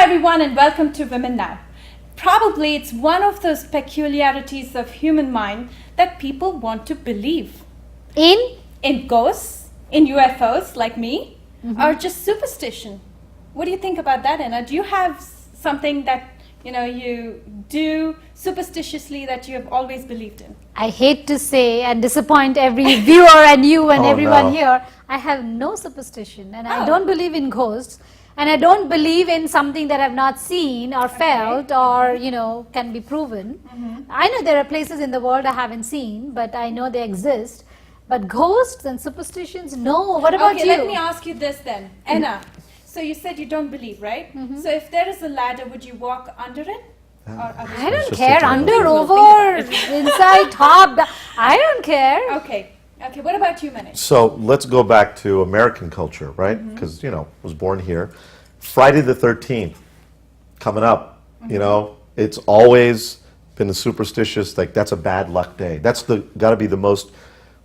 everyone, and welcome to WomenNow. Probably it's one of those peculiarities of human mind that people want to believe. In ghosts, in UFOs like me, or just superstition. What do you think about that, Anna? Do you have something that you do superstitiously that you have always believed in? I hate to say and disappoint every viewer and you and everyone here, I have no superstition and I don't believe in ghosts and I don't believe in something that I've not seen or felt or can be proven. I know there are places in the world I haven't seen, but I know they exist. But ghosts and superstitions, no. What about you? Let me ask you this then. Anna, so you said you don't believe, right? So if there is a ladder, would you walk under it? I don't care. Under, over, inside, top. I don't care. Okay. What about you, Manish? So let's go back to American culture, right? Because, was born here. Friday the 13th, coming up, it's always been a superstitious, like that's a bad luck day. That's got to be the most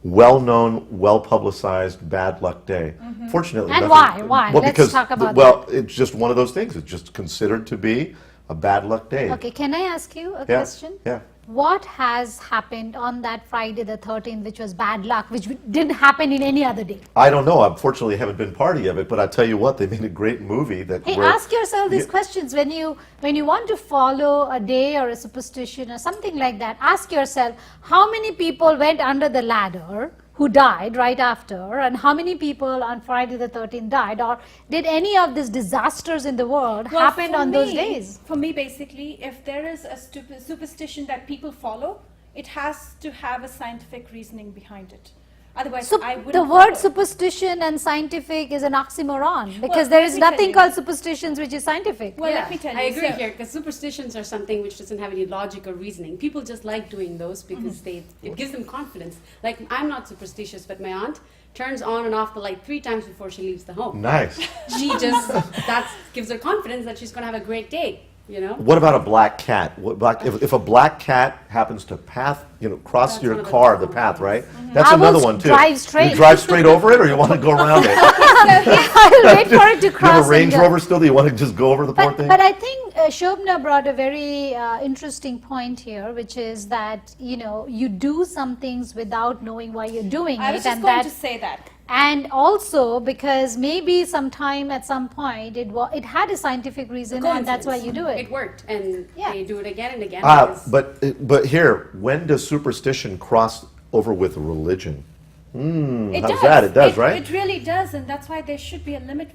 well-known, well-publicized bad luck day. Fortunately, and why? Well, Let's talk about that. It's just one of those things. It's just considered to be a bad luck day. Okay, can I ask you a question? Yeah. What has happened on that Friday the 13th, which was bad luck, which didn't happen in any other day? I don't know. Unfortunately, I haven't been party of it, but I tell you what, they made a great movie that. Hey, ask yourself these questions when you want to follow a day or a superstition or something like that. Ask yourself how many people went under the ladder who died right after, and how many people on Friday the 13th died, or did any of these disasters in the world happen on those days? For me, basically, if there is a superstition that people follow, it has to have a scientific reasoning behind it. Otherwise, I wouldn't. The word superstition and scientific is an oxymoron because there is nothing called superstitions which is scientific. Well, let me tell you. I agree here because superstitions are something which doesn't have any logic or reasoning. People just like doing those because it gives them confidence. Like, I'm not superstitious, but my aunt turns on and off the light 3 times before she leaves the home. Nice. She just, that gives her confidence that she's going to have a great day. What about a black cat? If a black cat happens to cross your car, the path, right? That's another one too. Drive straight. You drive straight over it, or you want to go around it? I'll wait for it to cross. You have a Range Rover still? Do you want to just go over the poor thing? But I think Shobna brought a very interesting point here, which is that you do some things without knowing why you're doing it. I was just going to say that. And also because maybe sometime at some point it had a scientific reason and that's why you do it. It worked and they do it again and again. But here, when does superstition cross over with religion? It how's does. That? It does, right? It really does, and that's why there should be a limit,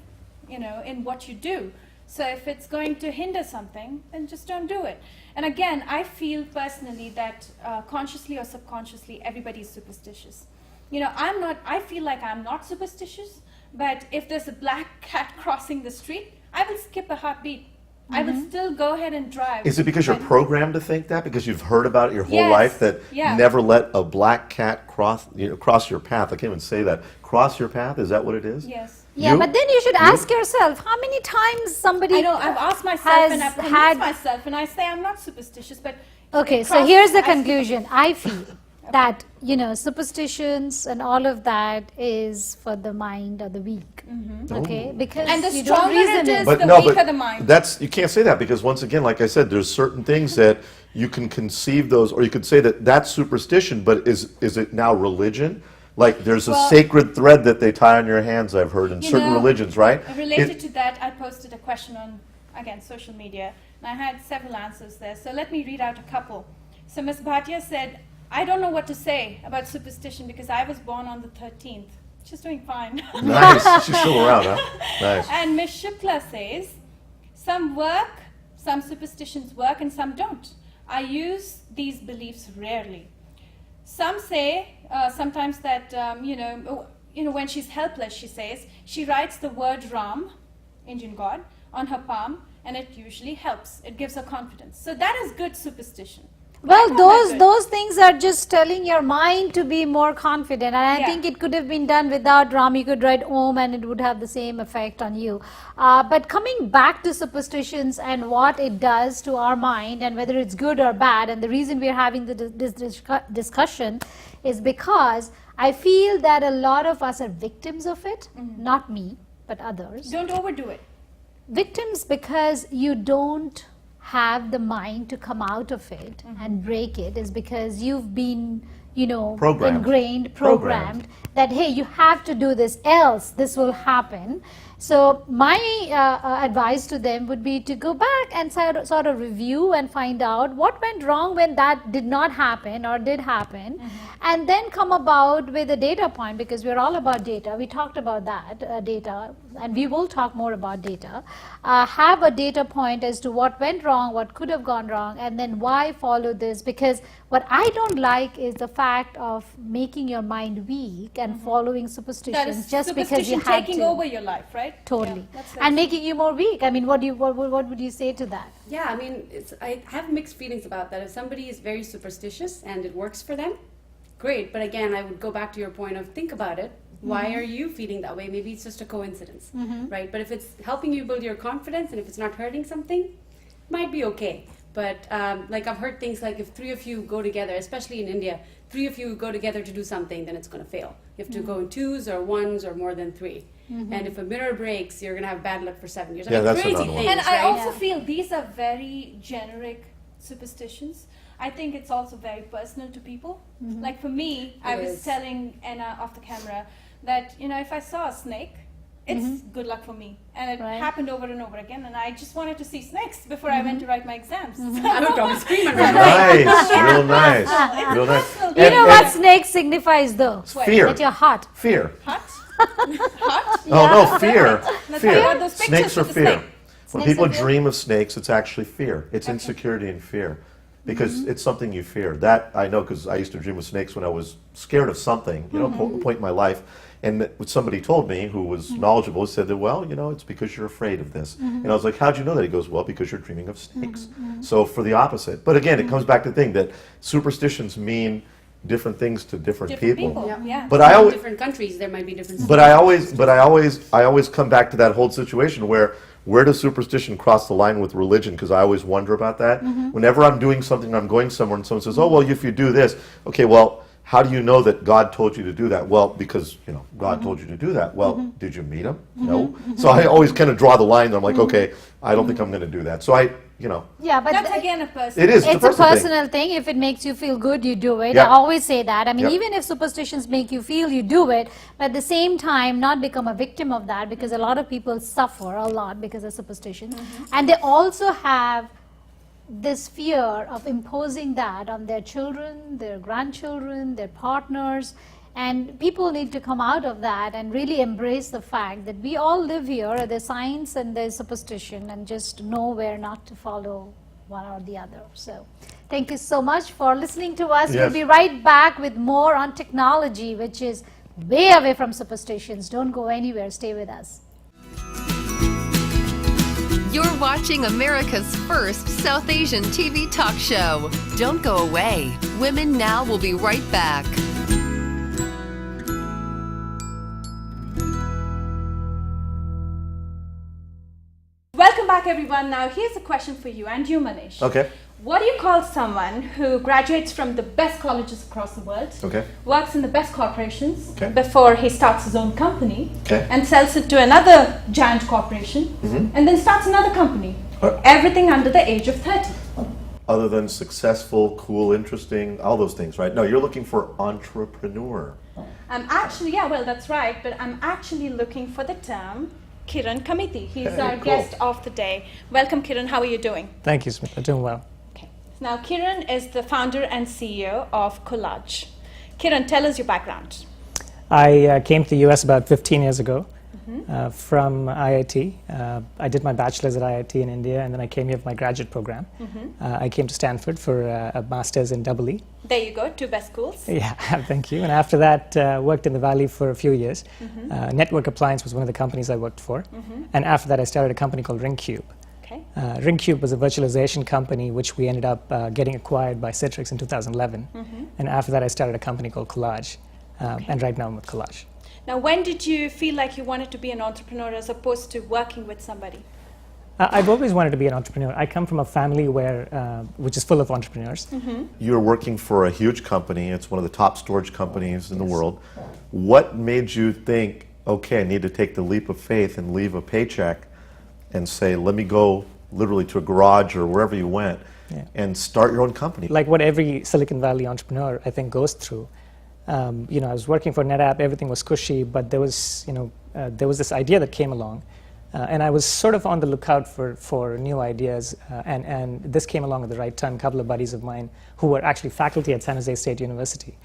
in what you do. So if it's going to hinder something, then just don't do it. And again, I feel personally that consciously or subconsciously, everybody is superstitious. I feel like I'm not superstitious, but if there's a black cat crossing the street, I will skip a heartbeat. I will still go ahead and drive. Is it because you're programmed to think that? Because you've heard about it your whole life that never let a black cat cross your path? I can't even say that. Cross your path? Is that what it is? Yes. Yeah, but then you should ask yourself, how many times somebody I've asked myself and I've convinced myself, and I say I'm not superstitious, but... Okay, so here's the conclusion. I feel that superstitions and all of that is for the mind or the weak. Okay, because and the you don't stronger reason it is, it. the weaker the mind. You can't say that because once again, like I said, there's certain things that you can conceive those, or you could say that that's superstition, but is it now religion? Like there's a sacred thread that they tie on your hands, I've heard, in certain religions, right? Related to that, I posted a question on, again, social media, and I had several answers there. So let me read out a couple. So Ms. Bhatia said, I don't know what to say about superstition because I was born on the 13th. She's doing fine. Nice. She's still around, huh? Nice. And Ms. Shukla says, some work, some superstitions work, and some don't. I use these beliefs rarely. Some say sometimes that, when she's helpless, she says, she writes the word Ram, Indian god, on her palm, and it usually helps. It gives her confidence. So that is good superstition. Well, those things are just telling your mind to be more confident, and I think it could have been done without Ram. You could write Om and it would have the same effect on you. But coming back to superstitions and what it does to our mind and whether it's good or bad, and the reason we're having this discussion is because I feel that a lot of us are victims of it, not me, but others. Don't overdo it. victims because you don't have the mind to come out of it and break it, is because you've been, you know, ingrained, programmed that, hey, you have to do this, else this will happen. So my advice to them would be to go back and sort of review and find out what went wrong when that did not happen or did happen, and then come about with a data point, because we're all about data. We talked about that, data, and we will talk more about data. Have a data point as to what went wrong, what could have gone wrong, and then why follow this, because what I don't like is the fact of making your mind weak and following superstitions just because you have taking to. over your life, right? Totally. Yeah, And making you more weak. I mean, what would you say to that? Yeah, I mean, I have mixed feelings about that. If somebody is very superstitious and it works for them, great. But again, I would go back to your point of think about it. Why are you feeling that way? Maybe it's just a coincidence, right? But if it's helping you build your confidence and if it's not hurting something, might be okay. But like I've heard things like if 3 of you go together, especially in India, 3 of you go together to do something, then it's going to fail. You have to go in 2s or 1s or more than 3. And if a mirror breaks, you're going to have bad luck for 7 years. I mean, that's crazy another one. things, And I right? also feel these are very generic superstitions. I think it's also very personal to people. Like for me, I was is. telling Anna off the camera that, you know, if I saw a snake, it's good luck for me. And it Right. happened over and over again. And I just wanted to see snakes before I went to write my exams. I would probably scream and run. Nice, real nice, It's real nice. personal. You know what snake signifies though? Fear, That you're hot. fear. Hot? Hot? Oh no, fear, That's why I got fear. those pictures Snakes are of the fear. snake. When Snakes people are fear? dream of snakes, it's actually fear. It's insecurity and fear, because it's something you fear. That I know, because I used to dream of snakes when I was scared of something. You know, a point in my life, and somebody told me who was knowledgeable said that, well, you know, it's because you're afraid of this. And I was like, how'd you know that? He goes, well, because you're dreaming of snakes. So for the opposite. But again, it comes back to the thing that superstitions mean different things to different people. Yeah. But I In always, different countries, there might be different. but I always come back to that whole situation where does superstition cross the line with religion? Because I always wonder about that. Whenever I'm doing something, I'm going somewhere, and someone says, "Oh, well, if you do this, okay, well, how do you know that God told you to do that?" Well, because God told you to do that. Well, did you meet Him? No. So I always kind of draw the line. And I'm like, okay, I don't think I'm going to do that. So Yeah, but That's again a personal. it is. it's a personal thing. personal thing. If it makes you feel good, you do it. Yeah. I always say that. I mean, Yep. even if superstitions make you feel, you do it. But at the same time, not become a victim of that, because a lot of people suffer a lot because of superstition. And they also have this fear of imposing that on their children, their grandchildren, their partners. And people need to come out of that and really embrace the fact that we all live here. There's science and there's superstition, and just know where not to follow one or the other. So thank you so much for listening to us. Yes. We'll be right back with more on technology, which is way away from superstitions. Don't go anywhere. Stay with us. You're watching America's first South Asian TV talk show. Don't go away. Women Now will be right back. Welcome back, everyone. Now, here's a question for you and you, Manish. Okay. What do you call someone who graduates from the best colleges across the world, Okay. works in the best corporations Okay. before he starts his own company, Okay. and sells it to another giant corporation, and then starts another company? Everything under the age of 30. Other than successful, cool, interesting, all those things, right? No, you're looking for entrepreneur. I'm actually, yeah, well, that's right, but I'm actually looking for the term Kiran Kamiti. He's Hey, our cool. guest of the day. Welcome, Kiran. How are you doing? Thank you, Smith. I'm doing well. Okay. Now, Kiran is the founder and CEO of Collage. Kiran, tell us your background. I came to the US about 15 years ago from IIT. I did my bachelor's at IIT in India, and then I came here for my graduate program. I came to Stanford for a master's in EE. There you go, 2 best schools. Yeah, thank you. And after that, worked in the Valley for a few years. Network Appliance was one of the companies I worked for. And after that, I started a company called RingCube. Okay. RingCube was a virtualization company which we ended up getting acquired by Citrix in 2011. And after that, I started a company called Collage. And right now I'm with Collage. Now, when did you feel like you wanted to be an entrepreneur as opposed to working with somebody? I've always wanted to be an entrepreneur. I come from a family which is full of entrepreneurs. You're working for a huge company. It's one of the top storage companies in the world. What made you think, okay, I need to take the leap of faith and leave a paycheck and say, let me go literally to a garage or wherever you went and start your own company? Like what every Silicon Valley entrepreneur, I think, goes through. You know, I was working for NetApp, everything was cushy, but there was, you know, there was this idea that came along. And I was sort of on the lookout for new ideas, and this came along at the right time. A couple of buddies of mine who were actually faculty at San Jose State University,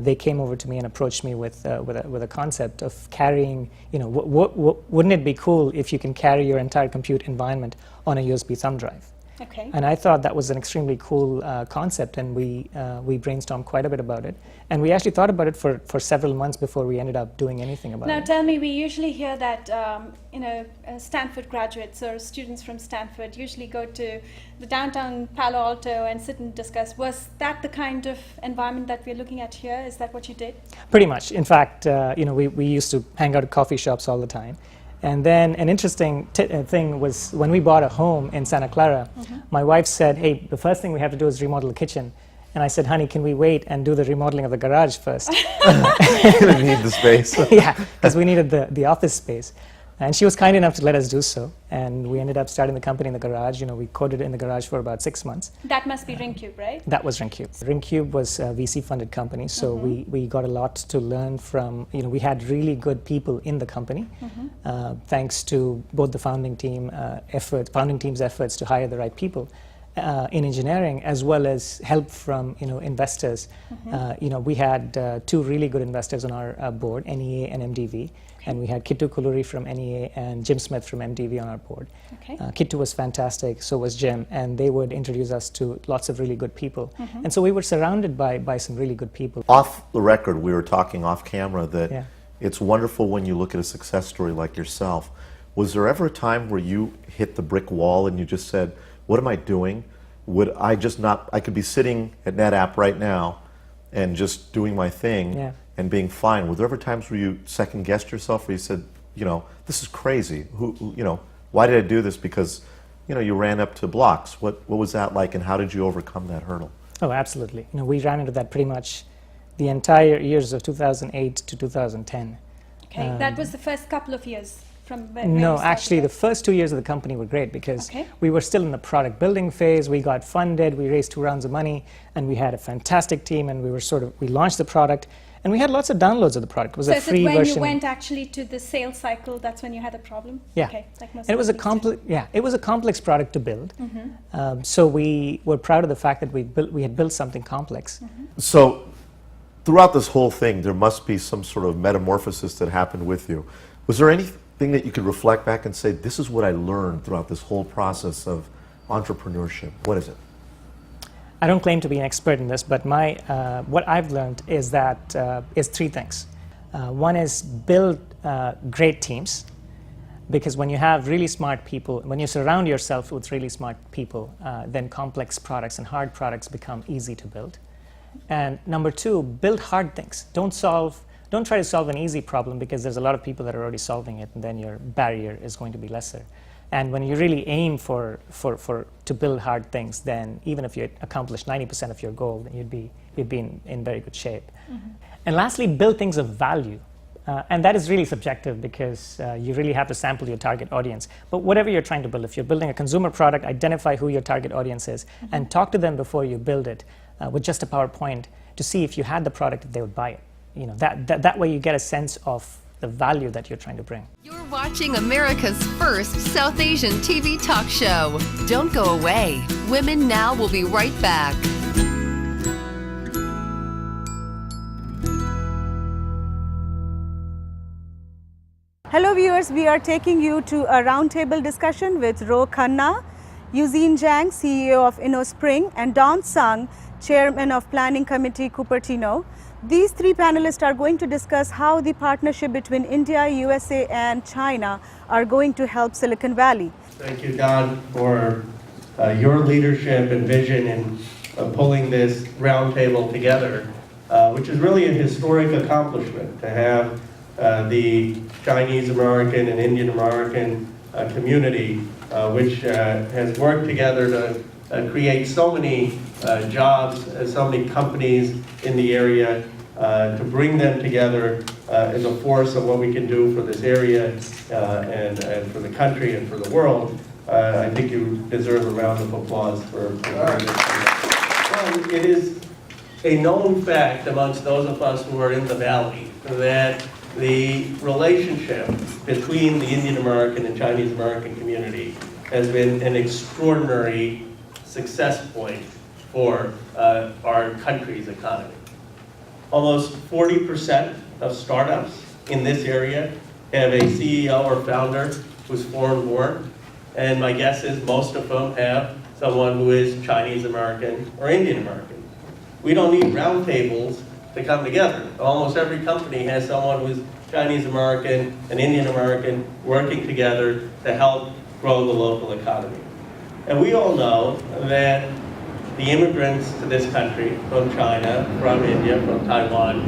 they came over to me and approached me with a concept of carrying, you know, wouldn't it be cool if you can carry your entire compute environment on a USB thumb drive? Okay. And I thought that was an extremely cool concept, and we brainstormed quite a bit about it. And we actually thought about it for several months before we ended up doing anything about Now it. tell me, we usually hear that Stanford graduates or students from Stanford usually go to the downtown Palo Alto and sit and discuss. Was that the kind of environment that we're looking at here? Is that what you did? Pretty much. In fact, you know, we used to hang out at coffee shops all the time. And then an interesting thing was when we bought a home in Santa Clara, my wife said, hey, the first thing we have to do is remodel the kitchen. And I said, honey, can we wait and do the remodeling of the garage first? You need the space. Yeah, because we needed the office space. And she was kind enough to let us do so. And we ended up starting the company in the garage. You know, we coded in the garage for about 6 months. That must be Ringcube, right? That was Ringcube. Ringcube was a VC-funded company, so we got a lot to learn from, you know, we had really good people in the company, thanks to both the founding team's efforts to hire the right people in engineering, as well as help from, you know, investors. You know, we had 2 really good investors on our board, NEA and MDV. And we had Kittu Kuluri from NEA and Jim Smith from MDV on our board. Okay. Kittu was fantastic, so was Jim, and they would introduce us to lots of really good people. And so we were surrounded by some really good people. Off the record, we were talking off camera that Yeah. it's wonderful when you look at a success story like yourself. Was there ever a time where you hit the brick wall and you just said, what am I doing? Would I just not, I could be sitting at NetApp right now and just doing my thing. Yeah. And being fine. Were there ever times where you second guessed yourself, where you said, you know, this is crazy. You know, why did I do this? Because, you know, you ran up to blocks. What was that like, and how did you overcome that hurdle? Oh, absolutely. You know, we ran into that pretty much the entire years of 2008 to 2010. Okay, that was the first couple of years from when you No, started, actually, right? the first 2 years of the company were great because Okay. we were still in the product building phase. We got funded. We raised 2 rounds of money, and we had a fantastic team. And we launched the product, and we had lots of downloads of the product. It was So a is free it when version. you went actually to the sales cycle, that's when you had a problem? Yeah. Okay, like most And it was a companies do. it was a complex product to build. So we were proud of the fact that we had built something complex. So, throughout this whole thing, there must be some sort of metamorphosis that happened with you. Was there anything that you could reflect back and say, this is what I learned throughout this whole process of entrepreneurship? What is it? I don't claim to be an expert in this, but what I've learned is that is 3 things. One is build great teams, because when you have really smart people, when you surround yourself with really smart people, then complex products and hard products become easy to build. And number 2, build hard things. Don't try to solve an easy problem, because there's a lot of people that are already solving it, and then your barrier is going to be lesser. And when you really aim to build hard things, then even if you accomplish 90% of your goal, then you'd be in very good shape. And lastly, build things of value. And that is really subjective, because you really have to sample your target audience. But whatever you're trying to build, if you're building a consumer product, identify who your target audience is, and talk to them before you build it with just a PowerPoint to see if you had the product, if they would buy it. You know, that way you get a sense of the value that you're trying to bring. You're watching America's first South Asian TV talk show. Don't go away. Women Now will be right back. Hello viewers, we are taking you to a roundtable discussion with Ro Khanna, Eugene Zhang, CEO of InnoSpring, and Don Sung, Chairman of Planning Committee, Cupertino. These 3 panelists are going to discuss how the partnership between India, USA, and China are going to help Silicon Valley. Thank you, Don, for your leadership and vision in pulling this roundtable together, which is really a historic accomplishment to have the Chinese American and Indian American community, which has worked together to create so many jobs, so many companies in the area, to bring them together as a force of what we can do for this area and for the country and for the world, I think you deserve a round of applause for this. Well, it is a known fact amongst those of us who are in the Valley that the relationship between the Indian American and Chinese American community has been an extraordinary success point for our country's economy. Almost 40% of startups in this area have a CEO or founder who's foreign born, and my guess is most of them have someone who is Chinese American or Indian American. We don't need roundtables to come together. Almost every company has someone who's Chinese American and Indian American working together to help grow the local economy. And we all know that the immigrants to this country from China, from India, from Taiwan,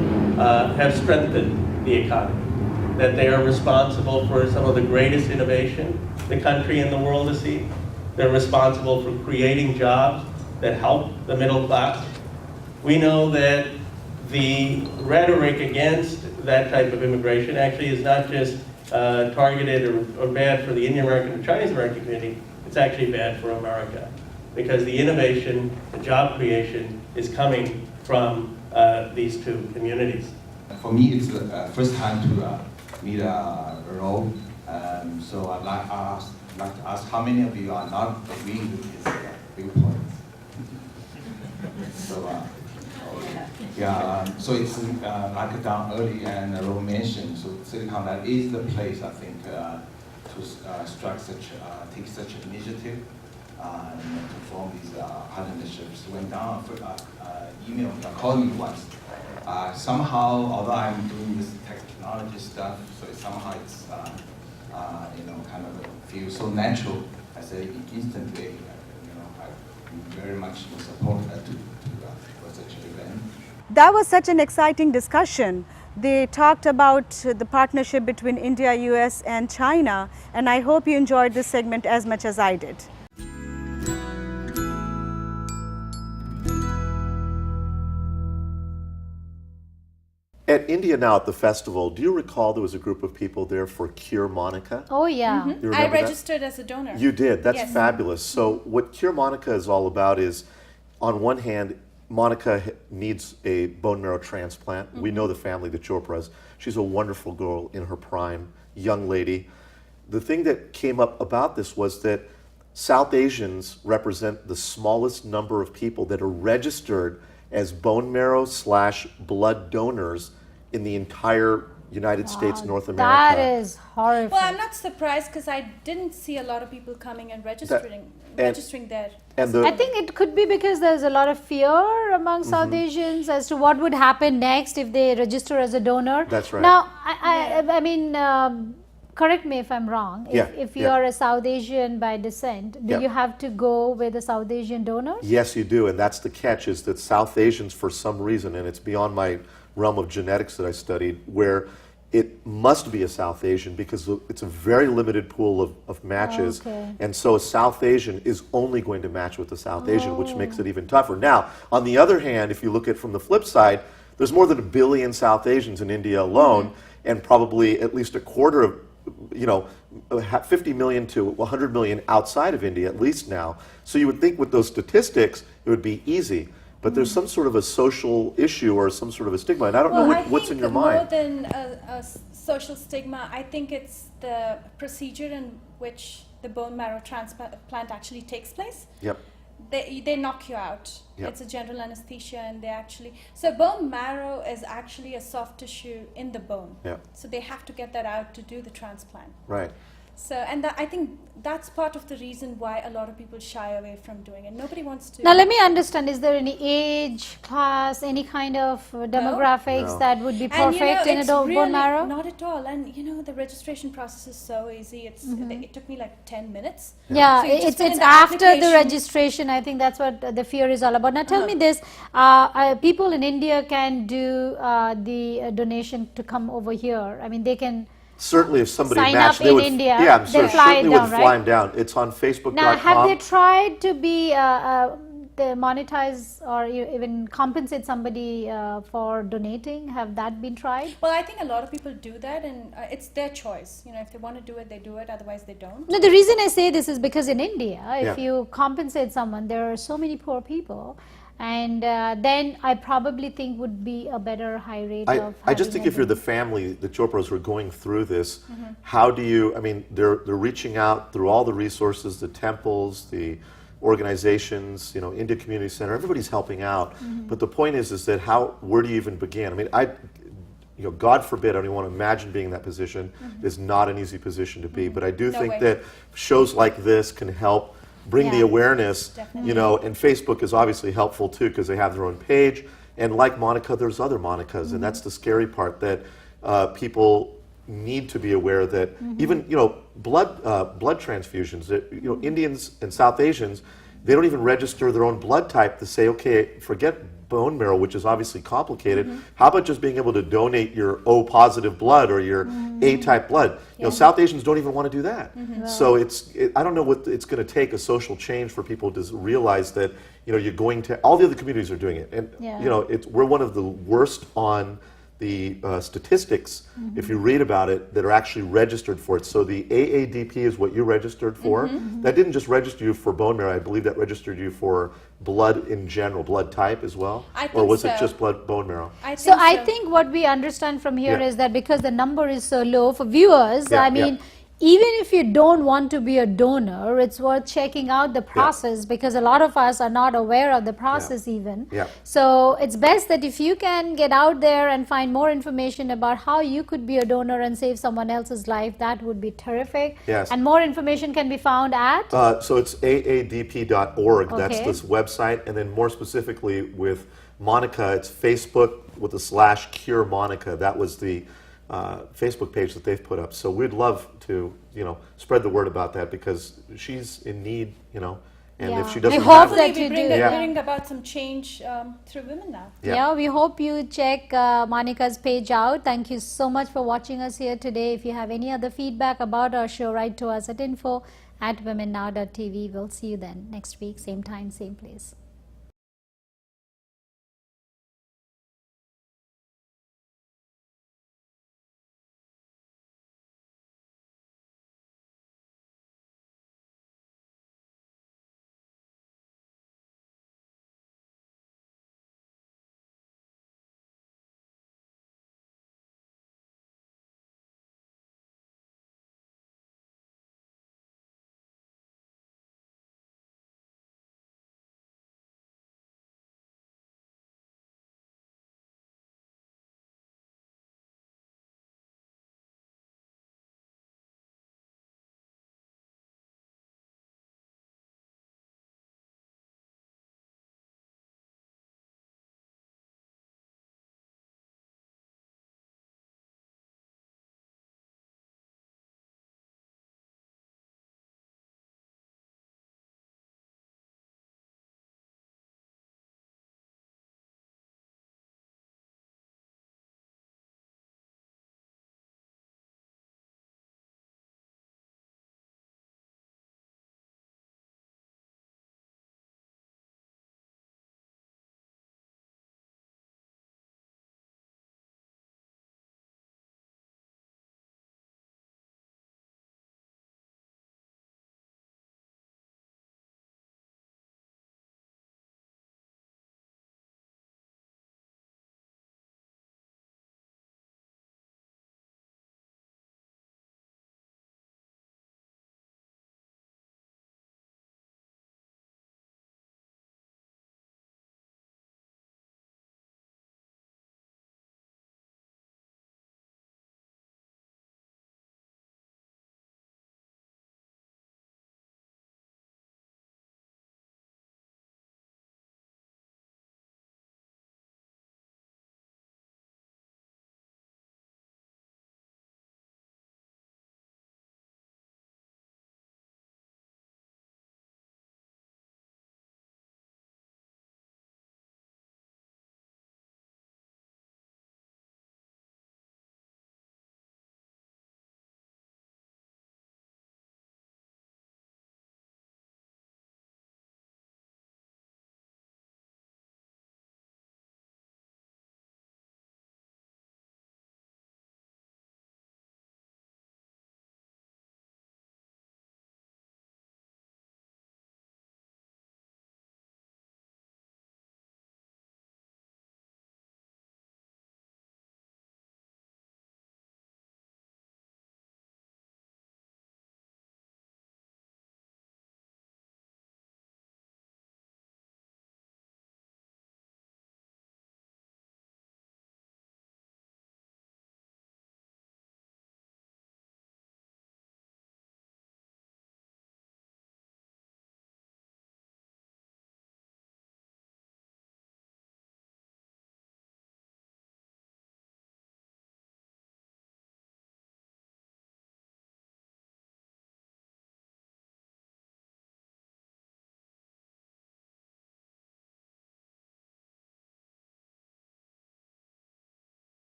have strengthened the economy. That they are responsible for some of the greatest innovation the country and the world has seen. They're responsible for creating jobs that help the middle class. We know that the rhetoric against that type of immigration actually is not just targeted or bad for the Indian American and Chinese American community, it's actually bad for America. Because the innovation, the job creation is coming from these two communities. For me, it's the first time to meet Ro. So I'd like to ask how many of you are not agreeing with his viewpoints? So, yeah, so it's like down early and Ro mentioned, so Silicon Valley is the place, I think, to take such an initiative. To form these partnerships. Went down for email, called me once. Somehow, although I'm doing this technology stuff, so somehow it's kind of feels so natural. I say instantly, I very much support for such an event. That was such an exciting discussion. They talked about the partnership between India, US, and China, and I hope you enjoyed this segment as much as I did. At India Now at the festival, do you recall there was a group of people there for Cure Monica? Oh, yeah. You remember I that? registered as a donor. You did. That's Yes. fabulous. So what Cure Monica is all about is, on one hand, Monica needs a bone marrow transplant. We know the family, the Chopras. She's a wonderful girl in her prime, young lady. The thing that came up about this was that South Asians represent the smallest number of people that are registered as bone marrow / blood donors in the entire United States, North America. That is horrible. Well, I'm not surprised because I didn't see a lot of people coming and registering there. And I think it could be because there's a lot of fear among South Asians as to what would happen next if they register as a donor. That's right. Now, I mean, correct me if I'm wrong. If you are a South Asian by descent, do you have to go with a South Asian donor? Yes, you do, and that's the catch, is that South Asians, for some reason, and it's beyond my realm of genetics that I studied, where it must be a South Asian because it's a very limited pool of matches, and so a South Asian is only going to match with a South Asian, which makes it even tougher. Now, on the other hand, if you look at it from the flip side, there's more than 1 billion South Asians in India alone, and probably at least a quarter of 50 million to 100 million outside of India, at least now. So you would think with those statistics, it would be easy. But there's some sort of a social issue or some sort of a stigma, and I don't know what's in your mind. More than a social stigma, I think it's the procedure in which the bone marrow transplant actually takes place. Yep. They knock you out. Yep. It's a general anesthesia, and they actually... So bone marrow is actually a soft tissue in the bone. Yep. So they have to get that out to do the transplant. Right. So, and I think that's part of the reason why a lot of people shy away from doing it. Nobody wants to... Now, let me understand, is there any age, class, any kind of demographics No. that would be And, perfect in a it's bone really marrow? Not at all. And the registration process is so easy. It took me like 10 minutes. Yeah, So you just it's fill in the after the application. registration. I think that's what the fear is all about. Now, tell me this: people in India can do the donation to come over here. I mean, they can Certainly, if somebody sign matched, up they in would. India. Yeah, They fly certainly down, would right? fly them down. It's on Facebook.com. Now, have they tried to be they monetize or even compensate somebody for donating? Have that been tried? Well, I think a lot of people do that, and it's their choice. You know, if they want to do it, they do it. Otherwise, they don't. No, the reason I say this is because in India, if Yeah. you compensate someone, there are so many poor people, and then I probably think would be a better high rate of. I just think having if you're the a- family, the Chopras who are going through this, how do you, I mean, they're reaching out through all the resources, the temples, the organizations, you know, India Community Center, everybody's helping out. But the point is that where do you even begin? I mean, you know, God forbid, I don't even want to imagine being in that position. It's not an easy position to be, but I do No think way. that shows like this can help bring the Yeah. awareness, Definitely. you know, and Facebook is obviously helpful too because they have their own page. And like Monica, there's other Monicas, and that's the scary part, that people need to be aware that even, you know, blood transfusions, that, you know, Indians and South Asians, they don't even register their own blood type to say, okay, forget bone marrow, which is obviously complicated. How about just being able to donate your O positive blood or your A type blood? You know, South Asians don't even want to do that. So I don't know what it's going to take, a social change for people to realize that, you know, you're going to, all the other communities are doing it. And, you know, we're one of the worst on the statistics, if you read about it, that are actually registered for it. So the AADP is what you registered for. That didn't just register you for bone marrow. I believe that registered you for blood in general, blood type as well. I think or was it so. just bone marrow? So I think what we understand from here is Yeah. that because the number is so low for viewers, Yeah, I mean, even if you don't want to be a donor, it's worth checking out the process because a lot of us are not aware of the process even. Yeah. So it's best that if you can get out there and find more information about how you could be a donor and save someone else's life, that would be terrific. Yes. And more information can be found at? So it's aadp.org. That's Okay. this website. And then more specifically with Monica, it's Facebook with a /Cure Monica. That was the Facebook page that they've put up. So we'd love to, you know, spread the word about that because she's in need, you know, and if she We doesn't hope have that we you bring, do. bring about some change through Women Now. Yeah, we hope you check Monica's page out. Thank you so much for watching us here today. If you have any other feedback about our show, write to us at info@womennow.tv. We'll see you then next week, same time, same place.